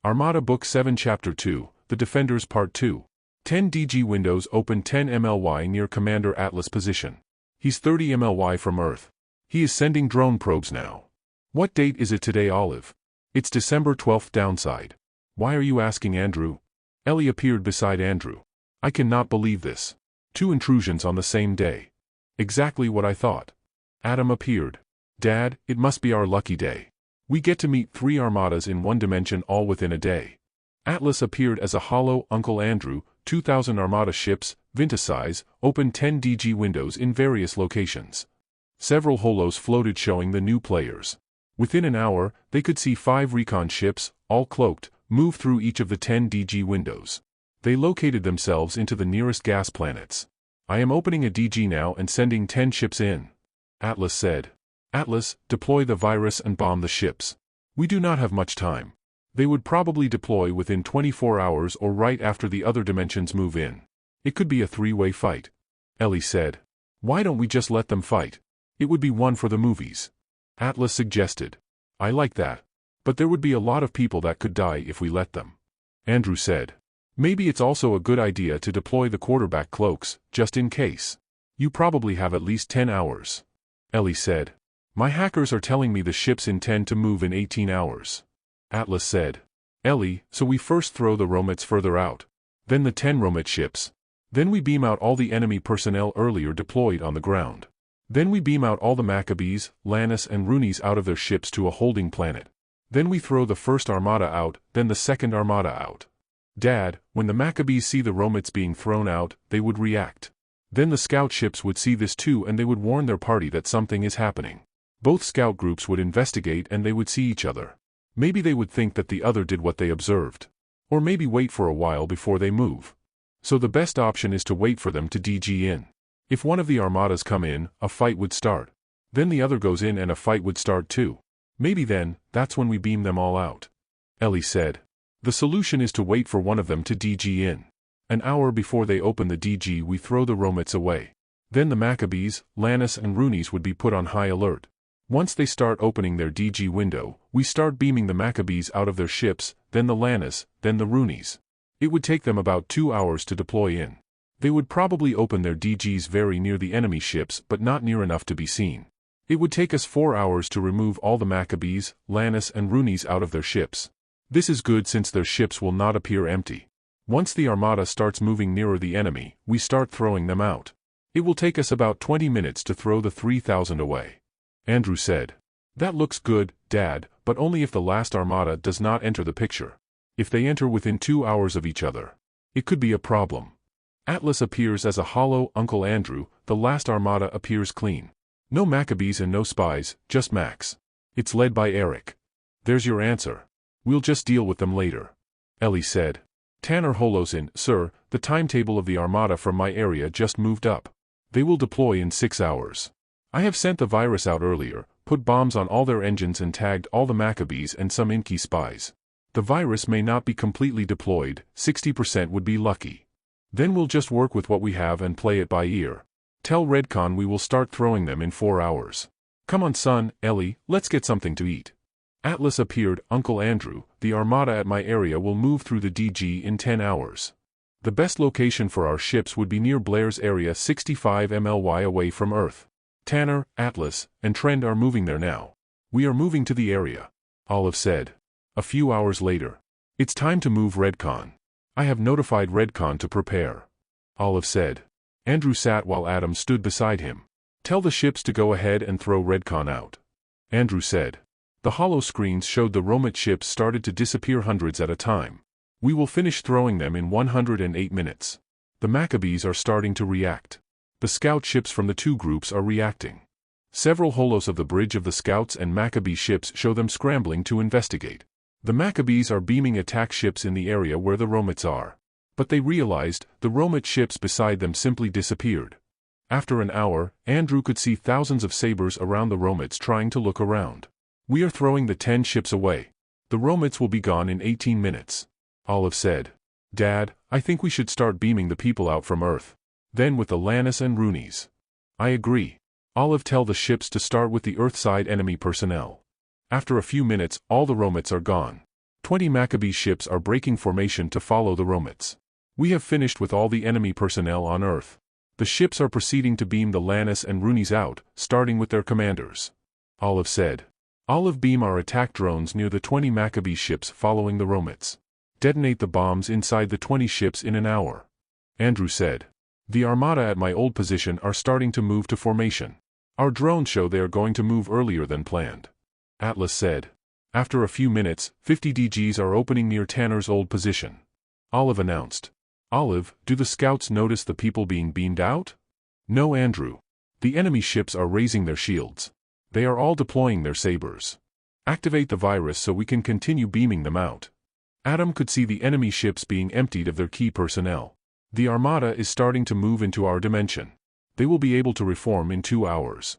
Armada Book 7 Chapter 2, The Defenders Part 2. 10 DG windows open 10 MLY near Commander Atlas position. He's 30 MLY from Earth. He is sending drone probes now. What date is it today, Olive? It's December 12th downside. Why are you asking, Andrew? Ellie appeared beside Andrew. I cannot believe this. 2 intrusions on the same day. Exactly what I thought. Adam appeared. Dad, it must be our lucky day. We get to meet 3 armadas in one dimension all within a day. Atlas appeared as a hollow Uncle Andrew, 2,000 armada ships, Vinta size, open 10 DG windows in various locations. Several holos floated showing the new players. Within an hour, they could see 5 recon ships, all cloaked, move through each of the 10 DG windows. They located themselves into the nearest gas planets. I am opening a DG now and sending 10 ships in. Atlas said. Atlas, deploy the virus and bomb the ships. We do not have much time. They would probably deploy within 24 hours or right after the other dimensions move in. It could be a 3-way fight. Ellie said. Why don't we just let them fight? It would be one for the movies. Atlas suggested. I like that. But there would be a lot of people that could die if we let them. Andrew said. Maybe it's also a good idea to deploy the quarterback cloaks, just in case. You probably have at least 10 hours. Ellie said. My hackers are telling me the ships intend to move in 18 hours. Atlas said. Ellie, so we first throw the Romets further out. Then the 10 Romet ships. Then we beam out all the enemy personnel earlier deployed on the ground. Then we beam out all the Maccabees, Lannis and Roonies out of their ships to a holding planet. Then we throw the first armada out, then the second armada out. Dad, when the Maccabees see the Romets being thrown out, they would react. Then the scout ships would see this too and they would warn their party that something is happening. Both scout groups would investigate and they would see each other. Maybe they would think that the other did what they observed. Or maybe wait for a while before they move. So the best option is to wait for them to DG in. If one of the armadas come in, a fight would start. Then the other goes in and a fight would start too. Maybe then, that's when we beam them all out. Ellie said. The solution is to wait for one of them to DG in. An hour before they open the DG we throw the Romets away. Then the Maccabees, Lannis and Roonies would be put on high alert. Once they start opening their DG window, we start beaming the Maccabees out of their ships, then the Lannis, then the Roonies. It would take them about 2 hours to deploy in. They would probably open their DGs very near the enemy ships but not near enough to be seen. It would take us 4 hours to remove all the Maccabees, Lannis and Roonies out of their ships. This is good since their ships will not appear empty. Once the armada starts moving nearer the enemy, we start throwing them out. It will take us about 20 minutes to throw the 3,000 away. Andrew said. That looks good, Dad, but only if the last armada does not enter the picture. If they enter within 2 hours of each other, it could be a problem. Atlas appears as a hollow Uncle Andrew, the last armada appears clean. No Maccabees and no spies, just Max. It's led by Eric. There's your answer. We'll just deal with them later. Ellie said. Tanner holos in, sir, the timetable of the armada from my area just moved up. They will deploy in 6 hours. I have sent the virus out earlier, put bombs on all their engines and tagged all the Maccabees and some Inky spies. The virus may not be completely deployed, 60% would be lucky. Then we'll just work with what we have and play it by ear. Tell Redcon we will start throwing them in 4 hours. Come on son, Ellie, let's get something to eat. Atlas appeared, Uncle Andrew, the armada at my area will move through the DG in 10 hours. The best location for our ships would be near Blair's area 65 MLY away from Earth. Tanner, Atlas, and Trend are moving there now. We are moving to the area. Olive said. A few hours later. It's time to move Redcon. I have notified Redcon to prepare. Olive said. Andrew sat while Adam stood beside him. Tell the ships to go ahead and throw Redcon out. Andrew said. The hollow screens showed the Romet ships started to disappear hundreds at a time. We will finish throwing them in 108 minutes. The Maccabees are starting to react. The scout ships from the 2 groups are reacting. Several holos of the bridge of the scouts and Maccabee ships show them scrambling to investigate. The Maccabees are beaming attack ships in the area where the Romets are. But they realized the Romet ships beside them simply disappeared. After an hour, Andrew could see thousands of sabers around the Romets trying to look around. We are throwing the 10 ships away. The Romets will be gone in 18 minutes. Olive said. Dad, I think we should start beaming the people out from Earth. Then with the Lannis and Roonies. I agree. Olive tell the ships to start with the Earthside enemy personnel. After a few minutes, all the Romets are gone. 20 Maccabee ships are breaking formation to follow the Romets. We have finished with all the enemy personnel on Earth. The ships are proceeding to beam the Lannis and Roonies out, starting with their commanders. Olive said. Olive, beam our attack drones near the 20 Maccabee ships following the Romets. Detonate the bombs inside the 20 ships in an hour. Andrew said. The Armada at my old position are starting to move to formation. Our drones show they are going to move earlier than planned. Atlas said. After a few minutes, 50 DGs are opening near Tanner's old position. Olive announced. Olive, do the scouts notice the people being beamed out? No, Andrew. The enemy ships are raising their shields. They are all deploying their sabers. Activate the virus so we can continue beaming them out. Adam could see the enemy ships being emptied of their key personnel. The Armada is starting to move into our dimension. They will be able to reform in 2 hours.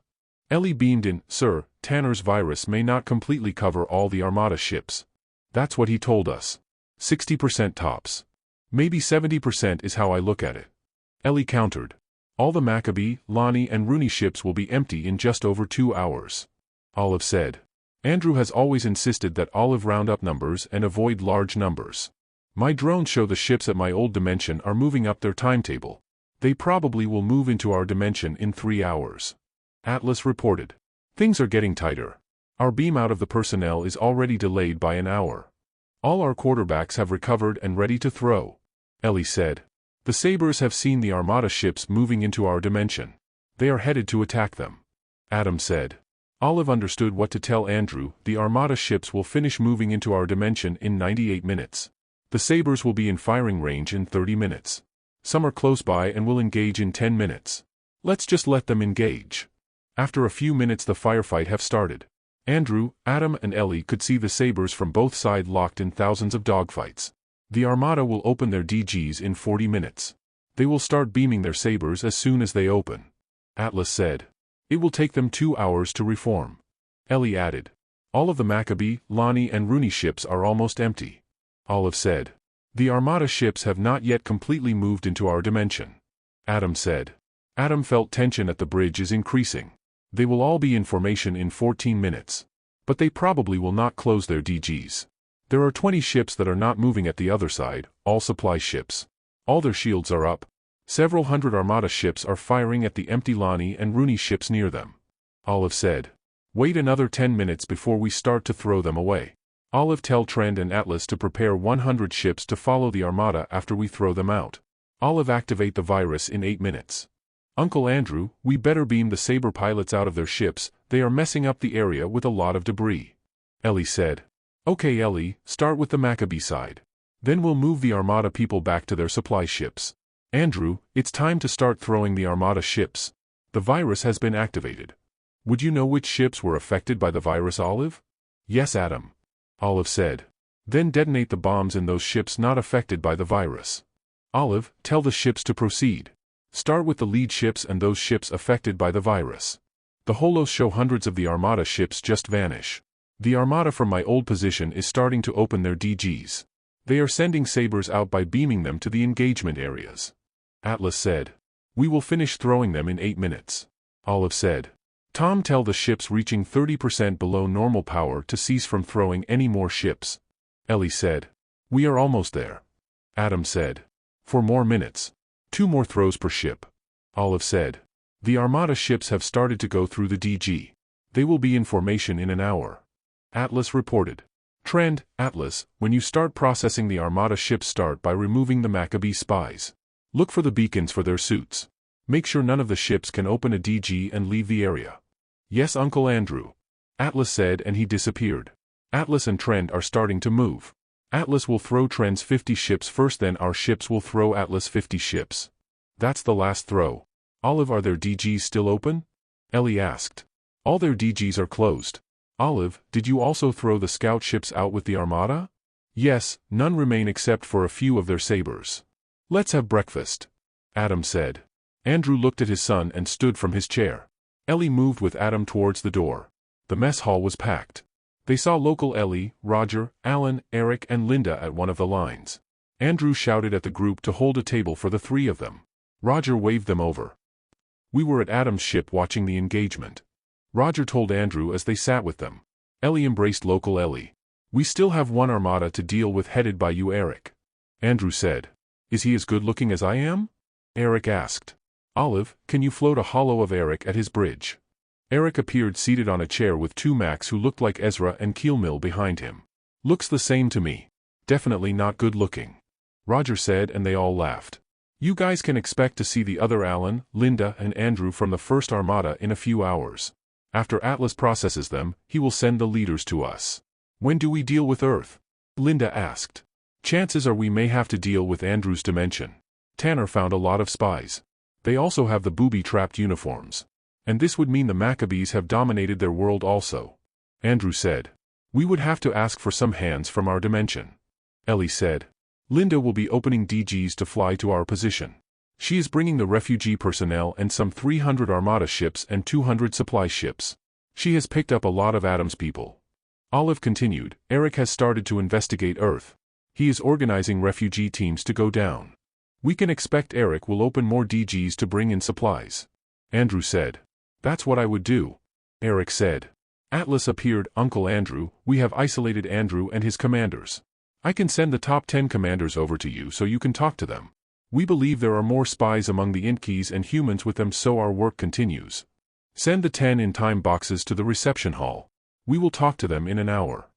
Ellie beamed in. Sir, Tanner's virus may not completely cover all the Armada ships. That's what he told us. 60% tops. Maybe 70% is how I look at it. Ellie countered. All the Maccabee, Lonnie and Rooney ships will be empty in just over 2 hours. Olive said. Andrew has always insisted that Olive round up numbers and avoid large numbers. My drones show the ships at my old dimension are moving up their timetable. They probably will move into our dimension in 3 hours. Atlas reported. Things are getting tighter. Our beam out of the personnel is already delayed by an hour. All our quarterbacks have recovered and ready to throw. Ellie said. The Sabres have seen the Armada ships moving into our dimension. They are headed to attack them. Adam said. Olive understood what to tell Andrew. The Armada ships will finish moving into our dimension in 98 minutes. The Sabres will be in firing range in 30 minutes. Some are close by and will engage in 10 minutes. Let's just let them engage. After a few minutes the firefight have started. Andrew, Adam and Ellie could see the Sabres from both sides locked in thousands of dogfights. The Armada will open their DGs in 40 minutes. They will start beaming their sabers as soon as they open. Atlas said. It will take them 2 hours to reform. Ellie added. All of the Maccabee, Lonnie and Rooney ships are almost empty. Olive said. The Armada ships have not yet completely moved into our dimension. Adam said. Adam felt tension at the bridge is increasing. They will all be in formation in 14 minutes. But they probably will not close their DGs. There are 20 ships that are not moving at the other side, all supply ships. All their shields are up. Several hundred Armada ships are firing at the empty Lonnie and Rooney ships near them. Olive said. Wait another 10 minutes before we start to throw them away. Olive, tell Trend and Atlas to prepare 100 ships to follow the Armada after we throw them out. Olive, activate the virus in 8 minutes. Uncle Andrew, we better beam the Saber pilots out of their ships, they are messing up the area with a lot of debris. Ellie said. Okay Ellie, start with the Maccabee side. Then we'll move the Armada people back to their supply ships. Andrew, it's time to start throwing the Armada ships. The virus has been activated. Would you know which ships were affected by the virus, Olive? Yes, Adam. Olive said. Then detonate the bombs in those ships not affected by the virus. Olive, tell the ships to proceed. Start with the lead ships and those ships affected by the virus. The holos show hundreds of the Armada ships just vanish. The Armada from my old position is starting to open their DGs. They are sending sabers out by beaming them to the engagement areas. Atlas said. We will finish throwing them in 8 minutes. Olive said. Tom, tell the ships reaching 30% below normal power to cease from throwing any more ships. Ellie said. We are almost there. Adam said. 4 more minutes. 2 more throws per ship. Olive said. The Armada ships have started to go through the DG. They will be in formation in an hour. Atlas reported. Trend, Atlas, when you start processing the Armada ships, start by removing the Maccabee spies. Look for the beacons for their suits. Make sure none of the ships can open a DG and leave the area. Yes, Uncle Andrew. Atlas said, and he disappeared. Atlas and Trend are starting to move. Atlas will throw Trend's 50 ships first, then our ships will throw Atlas 50 ships. That's the last throw. Olive, are their DGs still open? Ellie asked. All their DGs are closed. Olive, did you also throw the scout ships out with the Armada? Yes, none remain except for a few of their sabers. Let's have breakfast. Adam said. Andrew looked at his son and stood from his chair. Ellie moved with Adam towards the door. The mess hall was packed. They saw local Ellie, Roger, Alan, Eric and Linda at one of the lines. Andrew shouted at the group to hold a table for the 3 of them. Roger waved them over. We were at Adam's ship watching the engagement. Roger told Andrew as they sat with them. Ellie embraced local Ellie. We still have one armada to deal with headed by you, Eric. Andrew said. Is he as good-looking as I am? Eric asked. Olive, can you float a hollow of Eric at his bridge? Eric appeared seated on a chair with two Macs who looked like Ezra and Keelmill behind him. Looks the same to me. Definitely not good-looking. Roger said, and they all laughed. You guys can expect to see the other Alan, Linda, and Andrew from the first armada in a few hours. After Atlas processes them, he will send the leaders to us. When do we deal with Earth? Linda asked. Chances are we may have to deal with Andrew's dimension. Tanner found a lot of spies. They also have the booby-trapped uniforms. And this would mean the Maccabees have dominated their world also. Andrew said. We would have to ask for some hands from our dimension. Ellie said. Linda will be opening DGs to fly to our position. She is bringing the refugee personnel and some 300 Armada ships and 200 supply ships. She has picked up a lot of Adam's people. Olive continued. Eric has started to investigate Earth. He is organizing refugee teams to go down. We can expect Eric will open more DGs to bring in supplies. Andrew said. That's what I would do. Eric said. Atlas appeared. Uncle Andrew, we have isolated Andrew and his commanders. I can send the top 10 commanders over to you so you can talk to them. We believe there are more spies among the Intkis and humans with them, so our work continues. Send the 10 in time boxes to the reception hall. We will talk to them in an hour.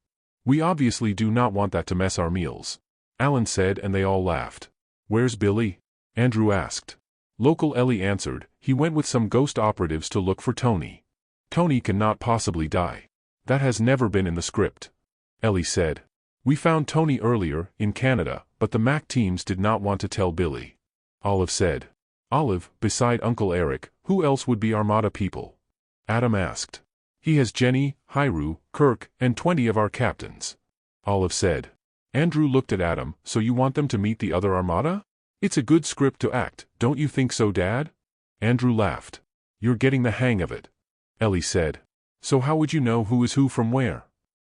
We obviously do not want that to mess our meals. Alan said, and they all laughed. Where's Billy? Andrew asked. Local Ellie answered. He went with some ghost operatives to look for Tony. Tony cannot possibly die. That has never been in the script. Ellie said. We found Tony earlier, in Canada, but the Mac teams did not want to tell Billy. Olive said. Olive, beside Uncle Eric, who else would be Armada people? Adam asked. He has Jenny, Hyru, Kirk, and 20 of our captains. Olive said. Andrew looked at Adam. So you want them to meet the other Armada? It's a good script to act, don't you think so, Dad? Andrew laughed. You're getting the hang of it. Ellie said. So how would you know who is who from where?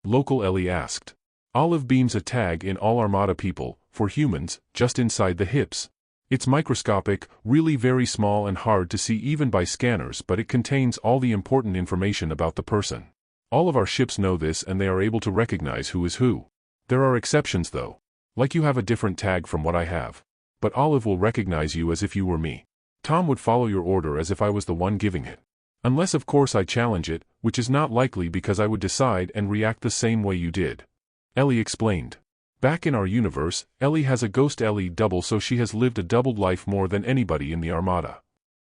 Local Ellie asked. Olive beams a tag in all Armada people, for humans, just inside the hips. It's microscopic, really very small and hard to see even by scanners, but it contains all the important information about the person. All of our ships know this and they are able to recognize who is who. There are exceptions though. Like you have a different tag from what I have. But Olive will recognize you as if you were me. Tom would follow your order as if I was the one giving it. Unless of course I challenge it, which is not likely because I would decide and react the same way you did. Ellie explained. Back in our universe, Ellie has a ghost Ellie double, so she has lived a doubled life more than anybody in the Armada.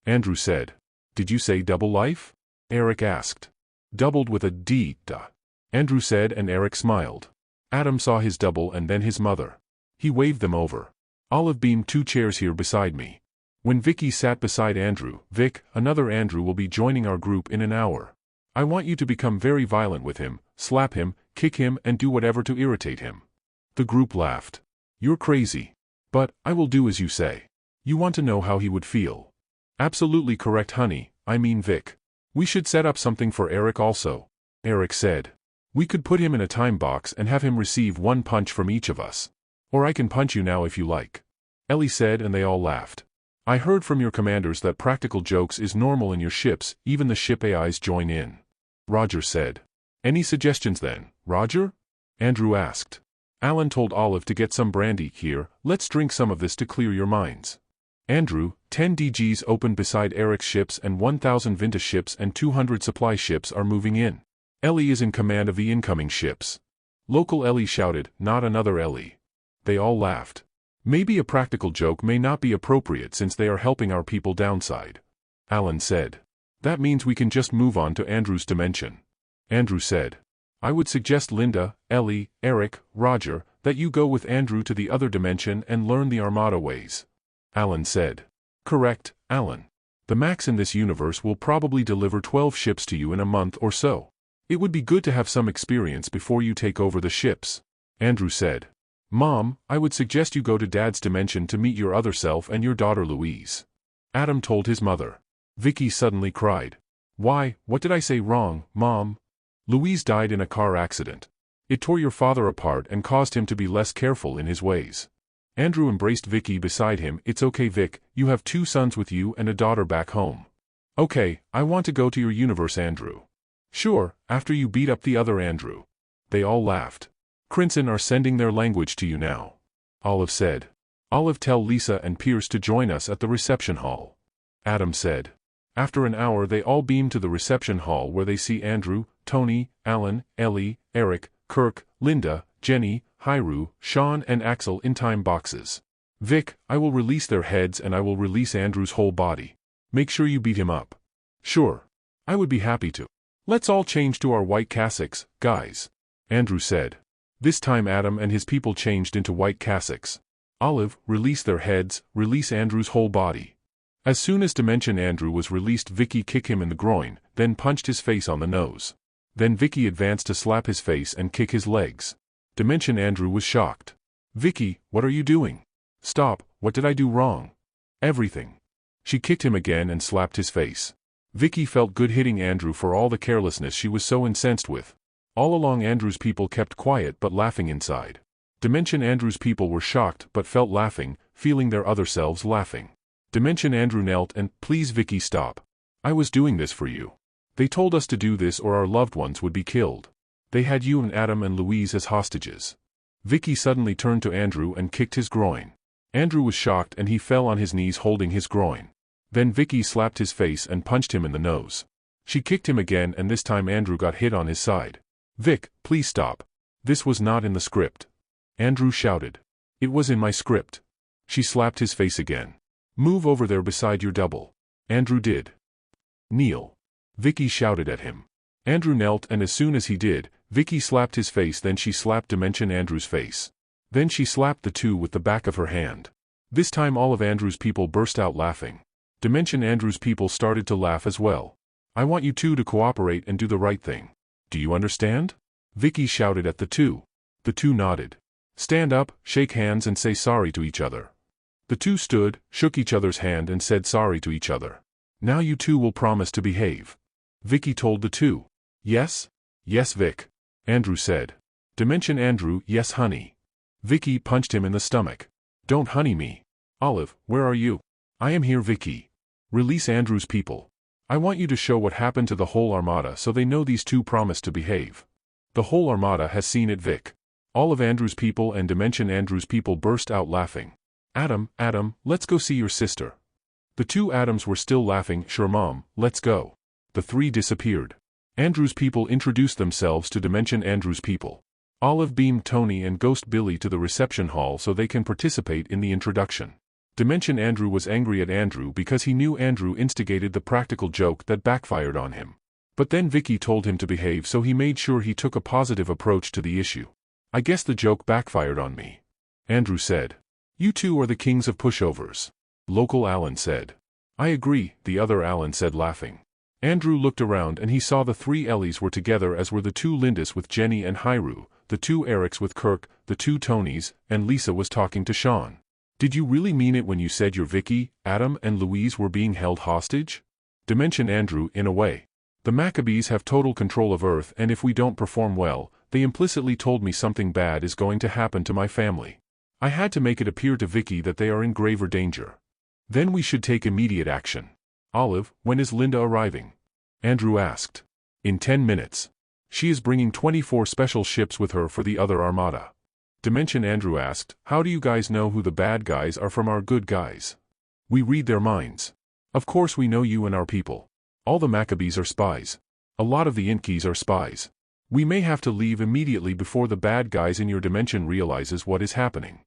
Andrew said. Did you say double life? Eric asked. Doubled with a D, duh. Andrew said, and Eric smiled. Adam saw his double and then his mother. He waved them over. Olive beamed 2 chairs here beside me. When Vicky sat beside Andrew, Vic, another Andrew will be joining our group in an hour. I want you to become very violent with him, slap him, kick him, and do whatever to irritate him. The group laughed. You're crazy. But, I will do as you say. You want to know how he would feel. Absolutely correct, honey, I mean Vic. We should set up something for Eric also. Eric said. We could put him in a time box and have him receive 1 punch from each of us. Or I can punch you now if you like. Ellie said, and they all laughed. I heard from your commanders that practical jokes is normal in your ships, even the ship AIs join in. Roger said. Any suggestions then, Roger? Andrew asked. Alan told Olive to get some brandy. Here, let's drink some of this to clear your minds. Andrew, 10 DGs opened beside Eric's ships and 1,000 Vinta ships and 200 supply ships are moving in. Ellie is in command of the incoming ships. Local Ellie shouted, not another Ellie. They all laughed. Maybe a practical joke may not be appropriate since they are helping our people downside. Alan said. That means we can just move on to Andrew's dimension. Andrew said. I would suggest Linda, Ellie, Eric, Roger, that you go with Andrew to the other dimension and learn the Armada ways. Alan said. Correct, Alan. The Max in this universe will probably deliver 12 ships to you in a month or so. It would be good to have some experience before you take over the ships. Andrew said. Mom, I would suggest you go to Dad's dimension to meet your other self and your daughter Louise. Adam told his mother. Vicky suddenly cried. Why, what did I say wrong, Mom? Louise died in a car accident. It tore your father apart and caused him to be less careful in his ways. Andrew embraced Vicky beside him. It's okay, Vic, you have 2 sons with you and a daughter back home. Okay, I want to go to your universe, Andrew. Sure, after you beat up the other Andrew. They all laughed. Crimson are sending their language to you now. Olive said. Olive, tell Lisa and Pierce to join us at the reception hall. Adam said. After an hour they all beam to the reception hall where they see Andrew, Tony, Alan, Ellie, Eric, Kirk, Linda, Jenny, Hyru, Sean and Axel in time boxes. Vic, I will release their heads and I will release Andrew's whole body. Make sure you beat him up. Sure. I would be happy to. Let's all change to our white cassocks, guys. Andrew said. This time Adam and his people changed into white cassocks. Olive, release their heads, release Andrew's whole body. As soon as Dimension Andrew was released, Vicky kicked him in the groin, then punched his face on the nose. Then Vicky advanced to slap his face and kick his legs. Dimension Andrew was shocked. Vicky, what are you doing? Stop, what did I do wrong? Everything. She kicked him again and slapped his face. Vicky felt good hitting Andrew for all the carelessness she was so incensed with. All along Andrew's people kept quiet but laughing inside. Dimension Andrew's people were shocked but felt laughing, feeling their other selves laughing. Dimension Andrew knelt and, please Vicky stop. I was doing this for you. They told us to do this or our loved ones would be killed. They had you and Adam and Louise as hostages. Vicky suddenly turned to Andrew and kicked his groin. Andrew was shocked and he fell on his knees holding his groin. Then Vicky slapped his face and punched him in the nose. She kicked him again and this time Andrew got hit on his side. Vic, please stop. This was not in the script. Andrew shouted. It was in my script. She slapped his face again. Move over there beside your double. Andrew did. Kneel. Vicky shouted at him. Andrew knelt and as soon as he did, Vicky slapped his face, then she slapped Dimension Andrew's face. Then she slapped the two with the back of her hand. This time all of Andrew's people burst out laughing. Dimension Andrew's people started to laugh as well. I want you two to cooperate and do the right thing. Do you understand? Vicky shouted at the two. The two nodded. Stand up, shake hands and say sorry to each other. The two stood, shook each other's hand and said sorry to each other. Now you two will promise to behave. Vicky told the two. Yes? Yes, Vic. Andrew said. Dimension Andrew, yes honey. Vicky punched him in the stomach. Don't honey me. Olive, where are you? I am here, Vicky. Release Andrew's people. I want you to show what happened to the whole Armada so they know these two promised to behave. The whole Armada has seen it, Vic. All of Andrew's people and Dimension Andrew's people burst out laughing. Adam, let's go see your sister. The two Adams were still laughing. Sure Mom, let's go. The three disappeared. Andrew's people introduced themselves to Dimension Andrew's people. Olive beamed Tony and Ghost Billy to the reception hall so they can participate in the introduction. Dimension Andrew was angry at Andrew because he knew Andrew instigated the practical joke that backfired on him. But then Vicky told him to behave, so he made sure he took a positive approach to the issue. I guess the joke backfired on me. Andrew said. You two are the kings of pushovers. Local Alan said. I agree, the other Alan said laughing. Andrew looked around and he saw the three Ellies were together, as were the two Lindas with Jenny and Hyru, the two Erics with Kirk, the two Tonys, and Lisa was talking to Sean. Did you really mean it when you said your Vicky, Adam and Louise were being held hostage? Dimension Andrew, in a way. The Maccabees have total control of Earth and if we don't perform well, they implicitly told me something bad is going to happen to my family. I had to make it appear to Vicky that they are in graver danger. Then we should take immediate action. Olive, when is Linda arriving? Andrew asked. In 10 minutes. She is bringing 24 special ships with her for the other Armada. Dimension Andrew asked, how do you guys know who the bad guys are from our good guys? We read their minds. Of course we know you and our people. All the Maccabees are spies. A lot of the Inkies are spies. We may have to leave immediately before the bad guys in your dimension realizes what is happening.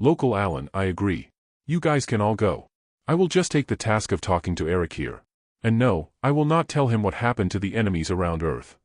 Local Alan, I agree. You guys can all go. I will just take the task of talking to Eric here. And no, I will not tell him what happened to the enemies around Earth.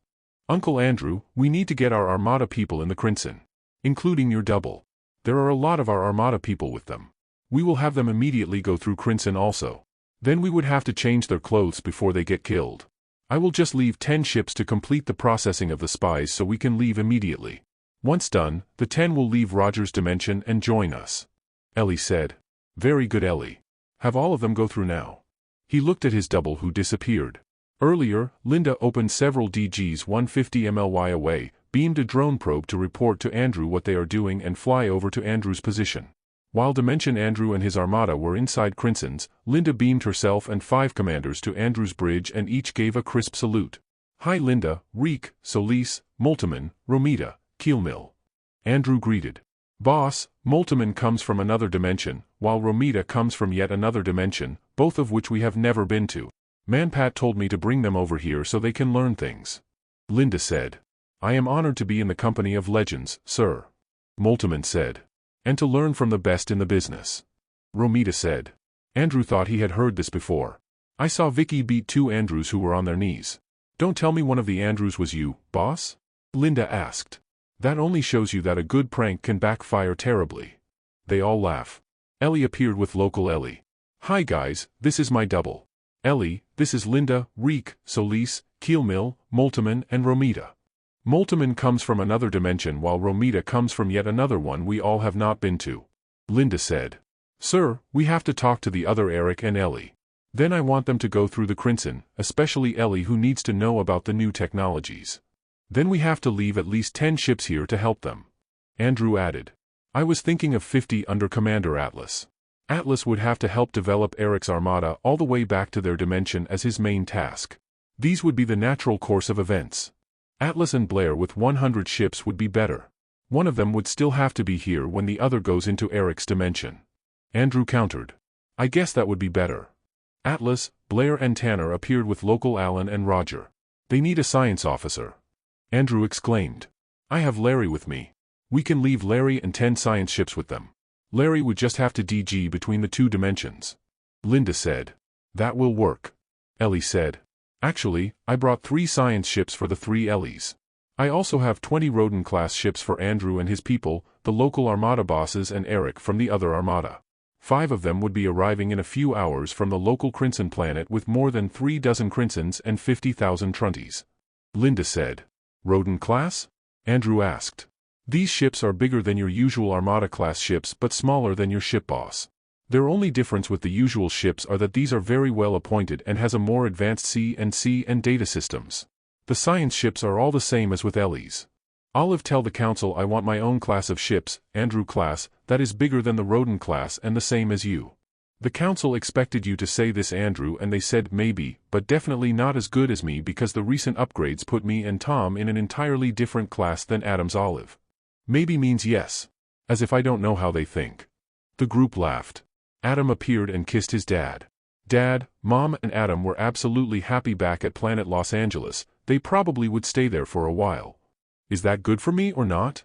Uncle Andrew, we need to get our Armada people in the Crimson. Including your double. There are a lot of our Armada people with them. We will have them immediately go through Crimson also. Then we would have to change their clothes before they get killed. I will just leave 10 ships to complete the processing of the spies so we can leave immediately. Once done, the 10 will leave Roger's dimension and join us. Ellie said. Very good, Ellie. Have all of them go through now. He looked at his double who disappeared. Earlier, Linda opened several DGs 150 MLY away, beamed a drone probe to report to Andrew what they are doing and fly over to Andrew's position. While Dimension Andrew and his Armada were inside Crinson's, Linda beamed herself and 5 commanders to Andrew's bridge and each gave a crisp salute. Hi Linda, Reek, Solis, Multiman, Romita, Keelmill. Andrew greeted. Boss, Multiman comes from another dimension, while Romita comes from yet another dimension, both of which we have never been to. Manpat told me to bring them over here so they can learn things. Linda said. I am honored to be in the company of legends, sir. Multiman said. And to learn from the best in the business. Romita said. Andrew thought he had heard this before. I saw Vicky beat 2 Andrews who were on their knees. Don't tell me one of the Andrews was you, boss? Linda asked. That only shows you that a good prank can backfire terribly. They all laugh. Ellie appeared with local Ellie. Hi guys, this is my double. Ellie, this is Linda, Reek, Solis, Keelmill, Multiman and Romita. Multiman comes from another dimension while Romita comes from yet another one we all have not been to. Linda said. Sir, we have to talk to the other Eric and Ellie. Then I want them to go through the Crimson, especially Ellie who needs to know about the new technologies. Then we have to leave at least 10 ships here to help them. Andrew added. I was thinking of 50 under Commander Atlas. Atlas would have to help develop Eric's armada all the way back to their dimension as his main task. These would be the natural course of events. Atlas and Blair with 100 ships would be better. One of them would still have to be here when the other goes into Eric's dimension. Andrew countered. I guess that would be better. Atlas, Blair and Tanner appeared with local Alan and Roger. They need a science officer. Andrew exclaimed. I have Larry with me. We can leave Larry and 10 science ships with them. Larry would just have to DG between the 2 dimensions. Linda said. That will work. Ellie said. Actually, I brought 3 science ships for the 3 Ellies. I also have 20 Rodin-class ships for Andrew and his people, the local Armada bosses and Eric from the other Armada. 5 of them would be arriving in a few hours from the local Crimson planet with more than 3 dozen Crimsons and 50,000 Trunties. Linda said. Rodin class? Andrew asked. These ships are bigger than your usual Armada-class ships but smaller than your ship boss. Their only difference with the usual ships are that these are very well appointed and has a more advanced C and data systems. The science ships are all the same as with Ellie's. Olive tell the council I want my own class of ships, Andrew class, that is bigger than the Rodin class and the same as you. The council expected you to say this Andrew and they said maybe, but definitely not as good as me because the recent upgrades put me and Tom in an entirely different class than Adam's Olive. Maybe means yes. As if I don't know how they think. The group laughed. Adam appeared and kissed his dad. Dad, Mom and Adam were absolutely happy back at Planet Los Angeles, they probably would stay there for a while. Is that good for me or not?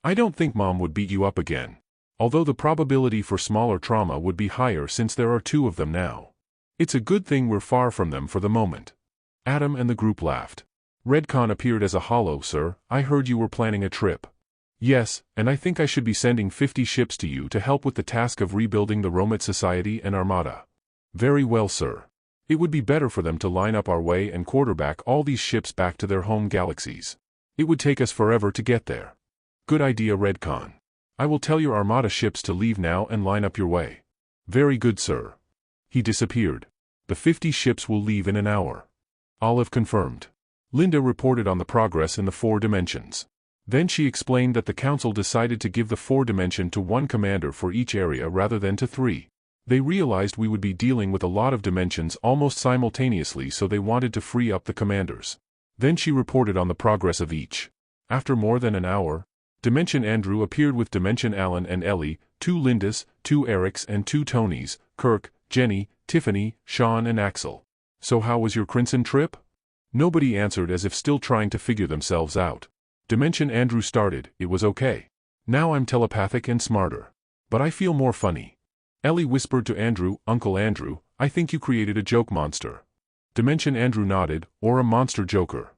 I don't think Mom would beat you up again. Although the probability for smaller trauma would be higher since there are 2 of them now. It's a good thing we're far from them for the moment. Adam and the group laughed. Redcon appeared as a hollow, sir, I heard you were planning a trip. Yes, and I think I should be sending 50 ships to you to help with the task of rebuilding the Romit Society and Armada. Very well, sir. It would be better for them to line up our way and quarterback all these ships back to their home galaxies. It would take us forever to get there. Good idea, Redcon. I will tell your Armada ships to leave now and line up your way. Very good, sir. He disappeared. The 50 ships will leave in an hour. Olive confirmed. Linda reported on the progress in the 4 dimensions. Then she explained that the council decided to give the 4 dimension to 1 commander for each area rather than to 3. They realized we would be dealing with a lot of dimensions almost simultaneously, so they wanted to free up the commanders. Then she reported on the progress of each. After more than an hour, Dimension Andrew appeared with Dimension Alan and Ellie, 2 Lindas, 2 Erics and 2 Tonys, Kirk, Jenny, Tiffany, Sean and Axel. So how was your Crimson trip? Nobody answered as if still trying to figure themselves out. Dimension Andrew started, it was okay. Now I'm telepathic and smarter. But I feel more funny. Ellie whispered to Andrew, Uncle Andrew, I think you created a joke monster. Dimension Andrew nodded, or a monster joker.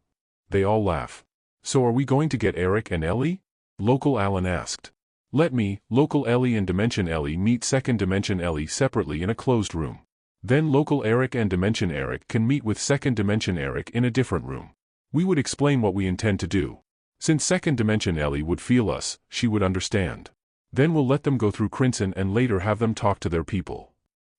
They all laugh. So are we going to get Eric and Ellie? Local Alan asked. Let me, Local Ellie and Dimension Ellie meet Second Dimension Ellie separately in a closed room. Then Local Eric and Dimension Eric can meet with Second Dimension Eric in a different room. We would explain what we intend to do. Since Second Dimension Ellie would feel us, she would understand. Then we'll let them go through Crimson and later have them talk to their people.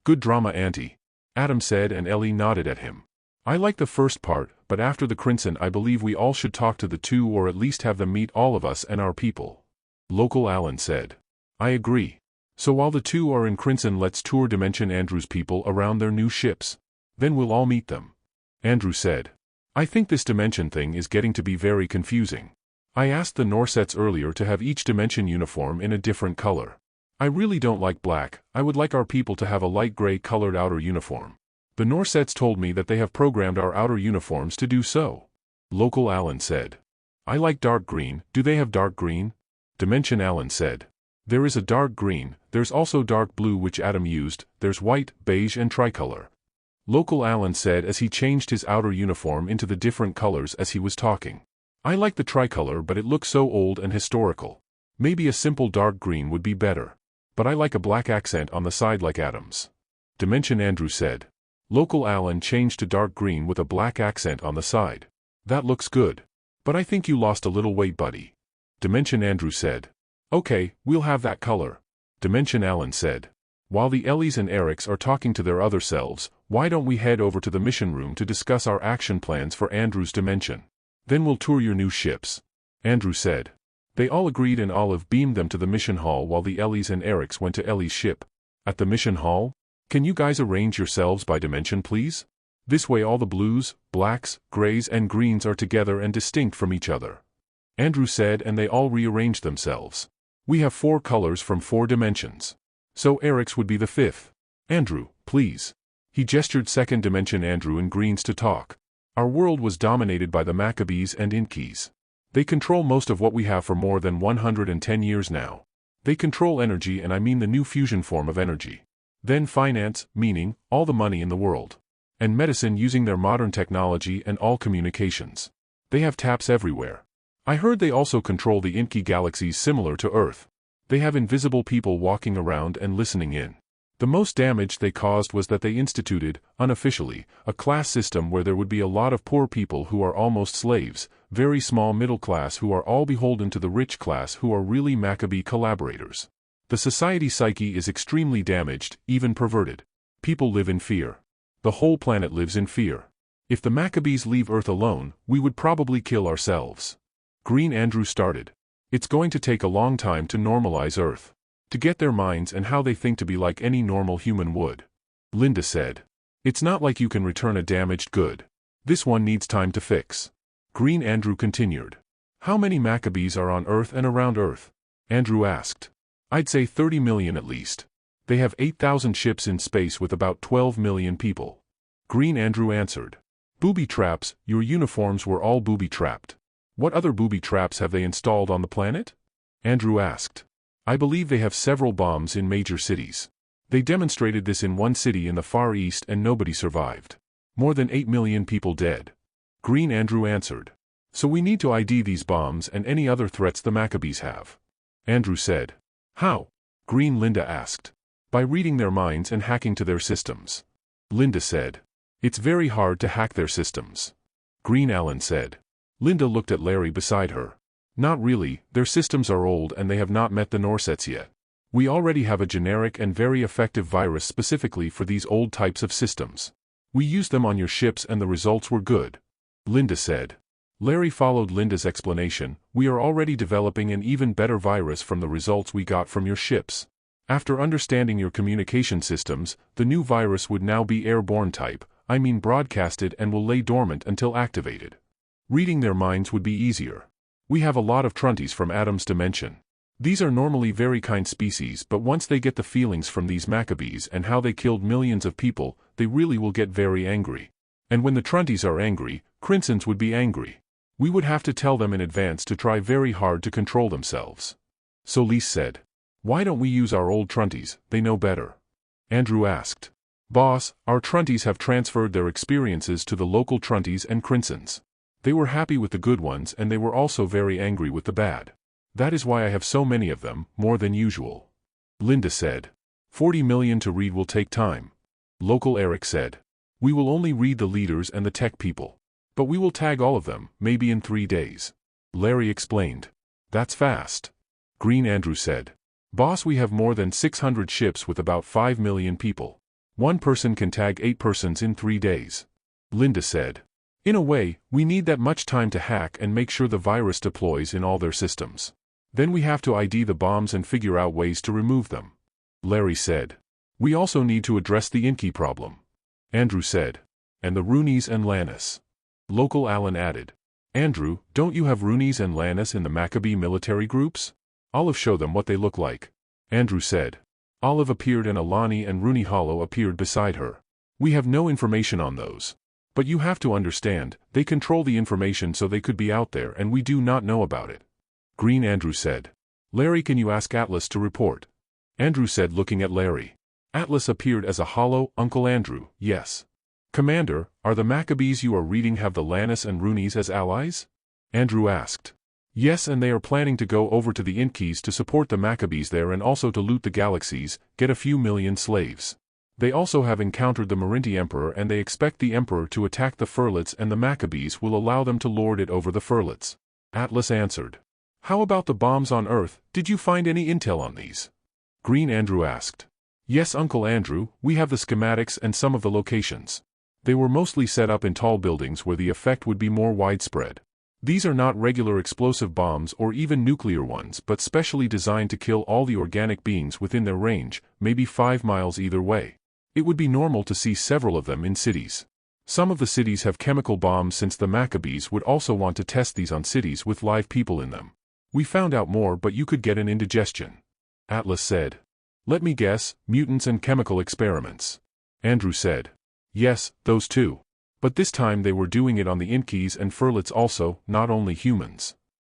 Good drama, Auntie. Adam said and Ellie nodded at him. I like the first part, but after the Crimson I believe we all should talk to the 2 or at least have them meet all of us and our people. Local Alan said. I agree. So while the 2 are in Crimson, let's tour Dimension Andrew's people around their new ships. Then we'll all meet them. Andrew said. I think this dimension thing is getting to be very confusing. I asked the Norsets earlier to have each dimension uniform in a different color. I really don't like black. I would like our people to have a light gray colored outer uniform. The Norsets told me that they have programmed our outer uniforms to do so. Local Alan said. I like dark green. Do they have dark green? Dimension Alan said. There is a dark green, there's also dark blue which Adam used, there's white, beige and tricolor. Local Alan said as he changed his outer uniform into the different colors as he was talking. I like the tricolor but it looks so old and historical. Maybe a simple dark green would be better. But I like a black accent on the side like Adam's. Dimension Andrew said. Local Alan changed to dark green with a black accent on the side. That looks good. But I think you lost a little weight, buddy. Dimension Andrew said. Okay, we'll have that color. Dimension Alan said. While the Ellies and Erics are talking to their other selves, why don't we head over to the mission room to discuss our action plans for Andrew's dimension? Then we'll tour your new ships. Andrew said. They all agreed and Olive beamed them to the mission hall while the Ellies and Erics went to Ellie's ship. At the mission hall? Can you guys arrange yourselves by dimension please? This way all the blues, blacks, grays and greens are together and distinct from each other. Andrew said and they all rearranged themselves. We have 4 colors from 4 dimensions. So Eric's would be the 5th. Andrew, please. He gestured second dimension Andrew and greens to talk. Our world was dominated by the Maccabees and Inkies. They control most of what we have for more than 110 years now. They control energy and I mean the new fusion form of energy. Then finance, meaning, all the money in the world. And medicine using their modern technology and all communications. They have taps everywhere. I heard they also control the Inky galaxies similar to Earth. They have invisible people walking around and listening in. The most damage they caused was that they instituted, unofficially, a class system where there would be a lot of poor people who are almost slaves, very small middle class who are all beholden to the rich class who are really Maccabee collaborators. The society psyche is extremely damaged, even perverted. People live in fear. The whole planet lives in fear. If the Maccabees leave Earth alone, we would probably kill ourselves. Green Andrew started. It's going to take a long time to normalize Earth. To get their minds and how they think to be like any normal human would. Linda said. It's not like you can return a damaged good. This one needs time to fix. Green Andrew continued. How many Maccabees are on Earth and around Earth? Andrew asked. I'd say 30 million at least. They have 8,000 ships in space with about 12 million people. Green Andrew answered. Booby traps, your uniforms were all booby-trapped. What other booby traps have they installed on the planet? Andrew asked. I believe they have several bombs in major cities. They demonstrated this in one city in the Far East and nobody survived. More than 8 million people dead. Green Andrew answered. So we need to ID these bombs and any other threats the Maccabees have. Andrew said. How? Green Linda asked. By reading their minds and hacking to their systems. Linda said. It's very hard to hack their systems. Green Alan said. Linda looked at Larry beside her. Not really, their systems are old and they have not met the Norsets yet. We already have a generic and very effective virus specifically for these old types of systems. We used them on your ships and the results were good. Linda said. Larry followed Linda's explanation. We are already developing an even better virus from the results we got from your ships. After understanding your communication systems, the new virus would now be airborne type, I mean broadcasted and will lay dormant until activated. Reading their minds would be easier. We have a lot of Trunties from Adam's dimension. These are normally very kind species but once they get the feelings from these Maccabees and how they killed millions of people, they really will get very angry. And when the Trunties are angry, Crinsons would be angry. We would have to tell them in advance to try very hard to control themselves. So Lise said. Why don't we use our old Trunties, they know better. Andrew asked. Boss, our Trunties have transferred their experiences to the local Trunties and Crinsons. They were happy with the good ones and they were also very angry with the bad. That is why I have so many of them, more than usual. Linda said. 40 million to read will take time. Local Eric said. We will only read the leaders and the tech people. But we will tag all of them, maybe in 3 days. Larry explained. That's fast. Green Andrew said. Boss, we have more than 600 ships with about 5 million people. One person can tag 8 persons in 3 days. Linda said. In a way, we need that much time to hack and make sure the virus deploys in all their systems. Then we have to ID the bombs and figure out ways to remove them. Larry said. We also need to address the Inky problem. Andrew said. And the Roonies and Lannis. Local Alan added. Andrew, don't you have Rooney's and Lannis in the Maccabee military groups? Olive show them what they look like. Andrew said. Olive appeared and Alani and Rooney Hollow appeared beside her. We have no information on those. But you have to understand, they control the information so they could be out there and we do not know about it. Green Andrew said. Larry, can you ask Atlas to report? Andrew said, looking at Larry. Atlas appeared as a hollow. Uncle Andrew, yes. Commander, are the Maccabees you are reading have the Lannis and Rooney's as allies? Andrew asked. Yes, and they are planning to go over to the Inkeys to support the Maccabees there and also to loot the galaxies, get a few million slaves. They also have encountered the Marinti Emperor and they expect the Emperor to attack the Furlets and the Maccabees will allow them to lord it over the Furlets. Atlas answered. How about the bombs on Earth, did you find any intel on these? Green Andrew asked. Yes, Uncle Andrew, we have the schematics and some of the locations. They were mostly set up in tall buildings where the effect would be more widespread. These are not regular explosive bombs or even nuclear ones but specially designed to kill all the organic beings within their range, maybe 5 miles either way. It would be normal to see several of them in cities. Some of the cities have chemical bombs since the Maccabees would also want to test these on cities with live people in them. We found out more but you could get an indigestion. Atlas said. Let me guess, mutants and chemical experiments. Andrew said. Yes, those two. But this time they were doing it on the Inkeys and Furlets also, not only humans.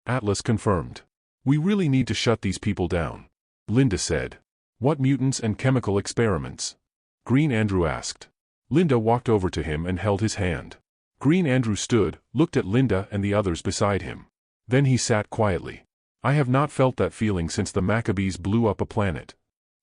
Atlas confirmed. We really need to shut these people down. Linda said. What mutants and chemical experiments? Green Andrew asked. Linda walked over to him and held his hand. Green Andrew stood, looked at Linda and the others beside him. Then he sat quietly. I have not felt that feeling since the Maccabees blew up a planet.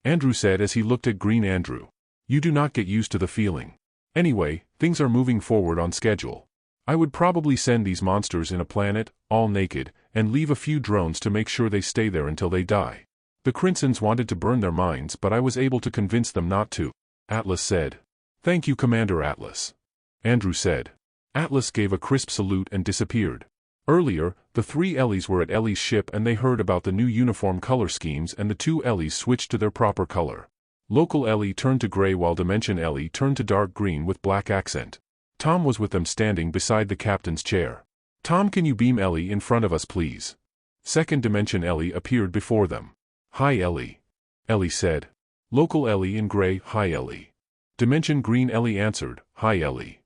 Andrew said as he looked at Green Andrew. You do not get used to the feeling. Anyway, things are moving forward on schedule. I would probably send these monsters in a planet, all naked, and leave a few drones to make sure they stay there until they die. The Crinsons wanted to burn their mines but I was able to convince them not to. Atlas said. Thank you, Commander Atlas. Andrew said. Atlas gave a crisp salute and disappeared. Earlier, the 3 Ellies were at Ellie's ship and they heard about the new uniform color schemes and the 2 Ellies switched to their proper color. Local Ellie turned to gray while Dimension Ellie turned to dark green with black accent. Tom was with them standing beside the captain's chair. Tom, can you beam Ellie in front of us please? Second Dimension Ellie appeared before them. Hi Ellie. Ellie said. Local Ellie in gray, hi Ellie. Dimension Green Ellie answered, hi Ellie.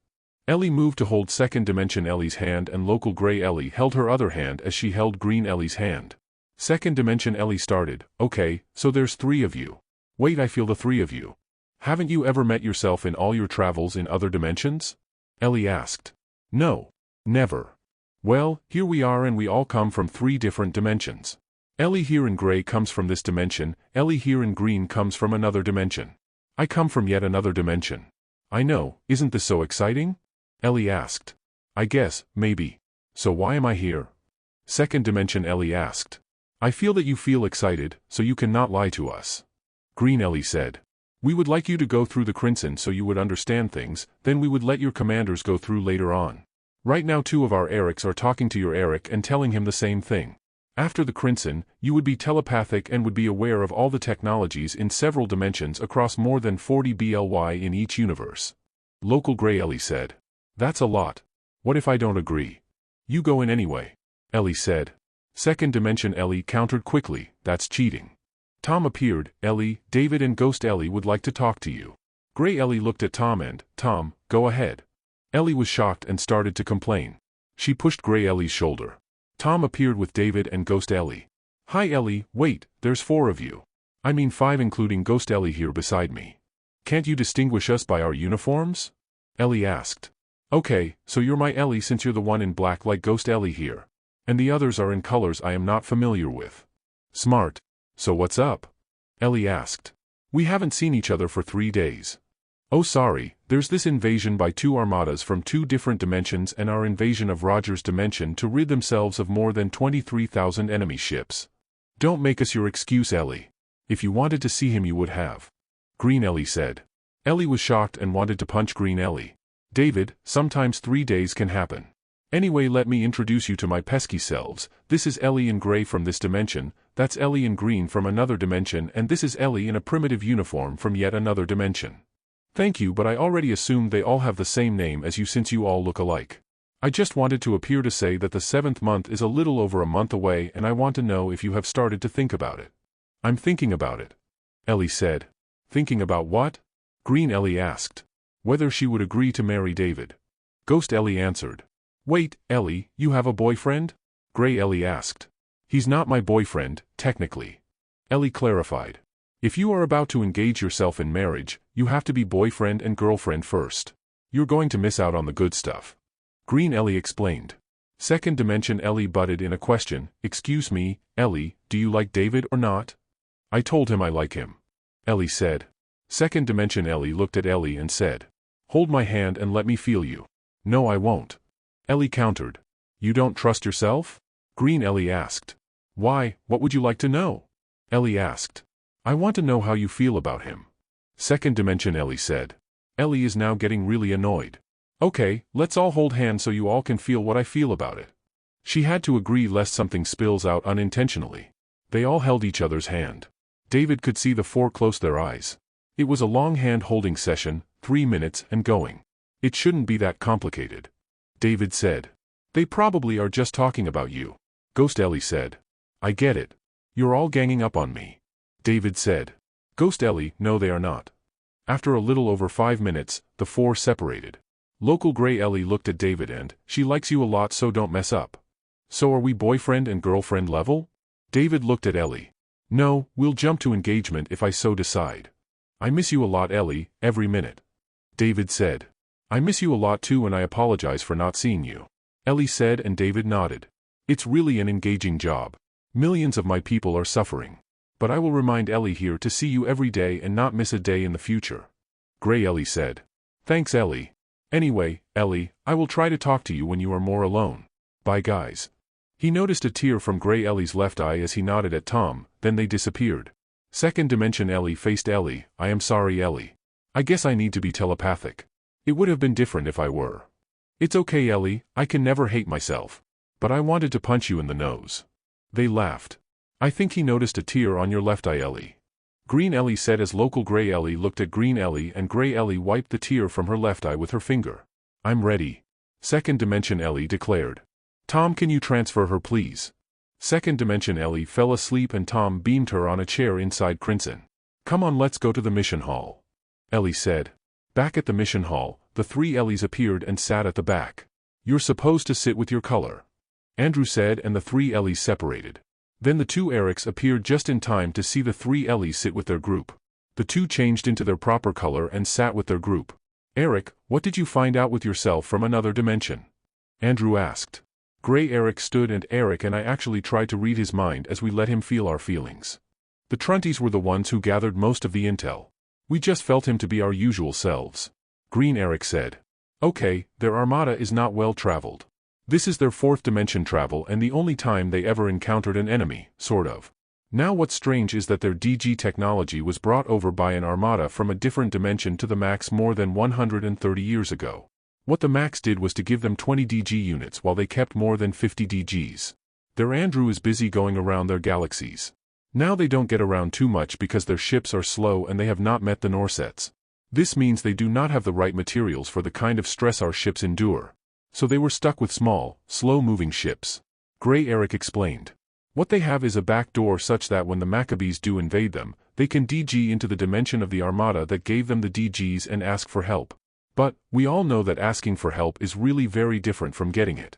Ellie moved to hold Second Dimension Ellie's hand and Local Gray Ellie held her other hand as she held Green Ellie's hand. Second Dimension Ellie started, okay, so there's 3 of you. Wait, I feel the 3 of you. Haven't you ever met yourself in all your travels in other dimensions? Ellie asked. No. Never. Well, here we are and we all come from 3 different dimensions. Ellie here in gray comes from this dimension, Ellie here in green comes from another dimension. I come from yet another dimension. I know, isn't this so exciting? Ellie asked. I guess, maybe. So why am I here? Second Dimension Ellie asked. I feel that you feel excited, so you cannot lie to us. Green Ellie said. We would like you to go through the Crimson so you would understand things, then we would let your commanders go through later on. Right now 2 of our Erics are talking to your Eric and telling him the same thing. After the Crimson, you would be telepathic and would be aware of all the technologies in several dimensions across more than 40 BLY in each universe. Local Gray Ellie said. That's a lot. What if I don't agree? You go in anyway. Ellie said. Second Dimension Ellie countered quickly, that's cheating. Tom appeared, Ellie, David and Ghost Ellie would like to talk to you. Gray Ellie looked at Tom and, Tom, go ahead. Ellie was shocked and started to complain. She pushed Gray Ellie's shoulder. Tom appeared with David and Ghost Ellie. Hi Ellie, wait, there's 4 of you. I mean 5 including Ghost Ellie here beside me. Can't you distinguish us by our uniforms? Ellie asked. Okay, so you're my Ellie since you're the one in black like Ghost Ellie here. And the others are in colors I am not familiar with. Smart. So what's up? Ellie asked. We haven't seen each other for 3 days. Oh sorry, there's this invasion by 2 armadas from 2 different dimensions and our invasion of Roger's dimension to rid themselves of more than 23,000 enemy ships. Don't make us your excuse Ellie. If you wanted to see him you would have. Green Ellie said. Ellie was shocked and wanted to punch Green Ellie. David, sometimes 3 days can happen. Anyway, let me introduce you to my pesky selves. This is Ellie in gray from this dimension, that's Ellie in green from another dimension and this is Ellie in a primitive uniform from yet another dimension. Thank you, but I already assumed they all have the same name as you since you all look alike. I just wanted to appear to say that the 7th month is a little over a month away and I want to know if you have started to think about it. I'm thinking about it, Ellie said. Thinking about what? Green Ellie asked. Whether she would agree to marry David. Ghost Ellie answered. Wait, Ellie, you have a boyfriend? Gray Ellie asked. He's not my boyfriend, technically. Ellie clarified. If you are about to engage yourself in marriage, you have to be boyfriend and girlfriend first. You're going to miss out on the good stuff. Green Ellie explained. Second Dimension Ellie butted in a question. Excuse me, Ellie, do you like David or not? I told him I like him. Ellie said. Second Dimension Ellie looked at Ellie and said. Hold my hand and let me feel you. No, I won't. Ellie countered. You don't trust yourself? Green Ellie asked. Why, what would you like to know? Ellie asked. I want to know how you feel about him. Second Dimension Ellie said. Ellie is now getting really annoyed. Okay, let's all hold hands so you all can feel what I feel about it. She had to agree lest something spills out unintentionally. They all held each other's hand. David could see the four close their eyes. It was a long hand-holding session, 3 minutes and going. It shouldn't be that complicated. David said. They probably are just talking about you. Ghost Ellie said. I get it. You're all ganging up on me. David said. Ghost Ellie, no they are not. After a little over 5 minutes, the four separated. Local Gray Ellie looked at David and, she likes you a lot so don't mess up. So are we boyfriend and girlfriend level? David looked at Ellie. No, we'll jump to engagement if I so decide. I miss you a lot Ellie, every minute. David said. I miss you a lot too and I apologize for not seeing you. Ellie said and David nodded. It's really an engaging job. Millions of my people are suffering. But I will remind Ellie here to see you every day and not miss a day in the future. Gray Ellie said. Thanks Ellie. Anyway, Ellie, I will try to talk to you when you are more alone. Bye guys. He noticed a tear from Gray Ellie's left eye as he nodded at Tom, then they disappeared. Second Dimension Ellie faced Ellie. I am sorry Ellie. I guess I need to be telepathic. It would have been different if I were. It's okay Ellie, I can never hate myself. But I wanted to punch you in the nose. They laughed. I think he noticed a tear on your left eye Ellie. Green Ellie said as local Gray Ellie looked at Green Ellie and Gray Ellie wiped the tear from her left eye with her finger. I'm ready. Second Dimension Ellie declared. Tom, can you transfer her please? Second Dimension Ellie fell asleep and Tom beamed her on a chair inside Crimson. Come on, let's go to the mission hall. Ellie said. Back at the mission hall, the 3 Ellies appeared and sat at the back. You're supposed to sit with your color. Andrew said and the 3 Ellies separated. Then the 2 Erics appeared just in time to see the 3 Ellies sit with their group. The 2 changed into their proper color and sat with their group. Eric, what did you find out with yourself from another dimension? Andrew asked. Gray Eric stood and Eric and I actually tried to read his mind as we let him feel our feelings. The Trunties were the ones who gathered most of the intel. We just felt him to be our usual selves. Green Eric said. Okay, their armada is not well traveled. This is their 4th dimension travel and the only time they ever encountered an enemy, sort of. Now what's strange is that their DG technology was brought over by an armada from a different dimension to the Max more than 130 years ago. What the Max did was to give them 20 DG units while they kept more than 50 DGs. Their Andrew is busy going around their galaxies. Now they don't get around too much because their ships are slow and they have not met the Norsets. This means they do not have the right materials for the kind of stress our ships endure. So they were stuck with small, slow-moving ships. Gray Eric explained. What they have is a back door such that when the Maccabees do invade them, they can DG into the dimension of the armada that gave them the DGs and ask for help. But, we all know that asking for help is really very different from getting it.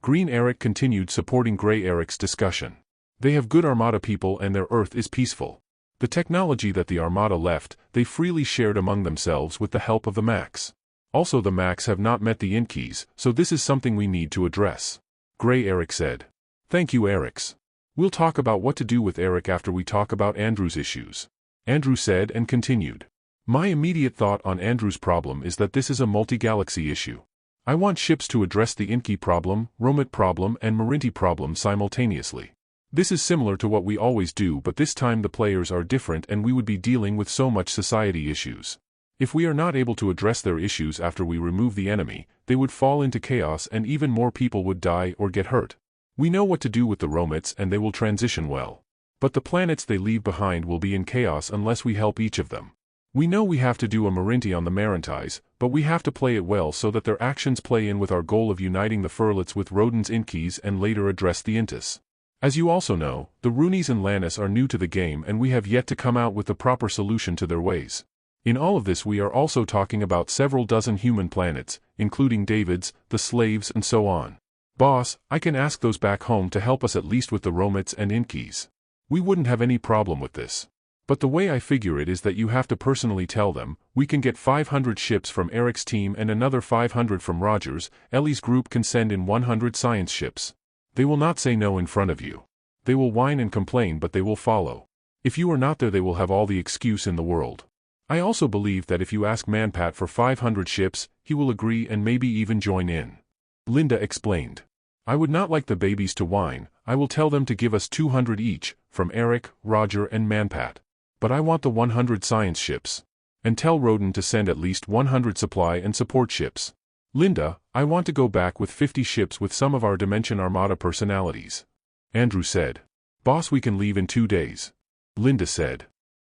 Green Eric continued supporting Gray Eric's discussion. They have good armada people and their Earth is peaceful. The technology that the armada left, they freely shared among themselves with the help of the Max. Also the Max have not met the Inkeys, so this is something we need to address. Gray Eric said. Thank you Erics. We'll talk about what to do with Eric after we talk about Andrew's issues. Andrew said and continued. My immediate thought on Andrew's problem is that this is a multi-galaxy issue. I want ships to address the Inkey problem, Romet problem and Marinti problem simultaneously. This is similar to what we always do but this time the players are different and we would be dealing with so much society issues. If we are not able to address their issues after we remove the enemy, they would fall into chaos and even more people would die or get hurt. We know what to do with the Romets and they will transition well. But the planets they leave behind will be in chaos unless we help each of them. We know we have to do a Marinti on the Marintis, But we have to play it well so that their actions play in with our goal of uniting the Furlets with Rodens Inkeys and later address the Intis. As you also know, the Roonies and Lannis are new to the game and we have yet to come out with the proper solution to their ways. In all of this we are also talking about several dozen human planets, including David's, the slaves and so on. Boss, I can ask those back home to help us at least with the Romets and Inkeys. We wouldn't have any problem with this. But the way I figure it is that you have to personally tell them, we can get 500 ships from Eric's team and another 500 from Rogers, Ellie's group can send in 100 science ships. They will not say no in front of you. They will whine and complain but they will follow. If you are not there they will have all the excuse in the world. I also believe that if you ask Manpat for 500 ships, he will agree and maybe even join in. Linda explained. I would not like the babies to whine, I will tell them to give us 200 each, from Eric, Roger and Manpat. But I want the 100 science ships. And tell Roden to send at least 100 supply and support ships. Linda, I want to go back with 50 ships with some of our Dimension Armada personalities. Andrew said. Boss, we can leave in 2 days. Linda said.